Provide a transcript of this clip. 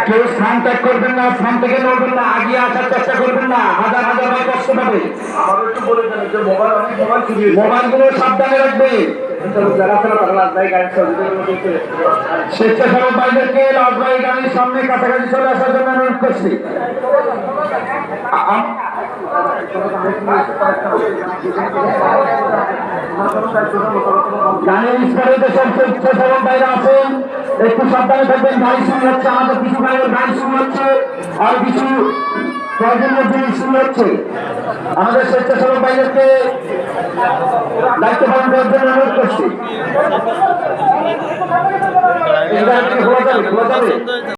কেউ স্থান ত্যাগ করবেন না, স্থান থেকে নড়বেন না, আগিয়ে আসার চেষ্টা করবেন না, হাজার হাজার ভাই কষ্ট পাবে। মোবাইলগুলো সাবধানে রাখবে। স্বেচ্ছাসেবক ভাইদেরকে রাজবাড়ী গাড়ির সামনে কাছাকাছি চলে আসার জন্য অনুরোধ করছি। গাড়ির স্তরে যেসব স্বেচ্ছাসেবক ভাইরা আছেন একটু সাবধানে থাকবেন। গাড়ি শুরু হচ্ছে, আমাদের কিছু ভাইয়ের গাড়ি শুরু হচ্ছে, আর কিছু প্রয়োজনীয় জিনিস শুরু হচ্ছে। আমাদের স্বেচ্ছাসেবক ভাইদেরকে দায়িত্ব পালন করার জন্য অনুরোধ করছি। খোলা যাবে, খোলা যাবে।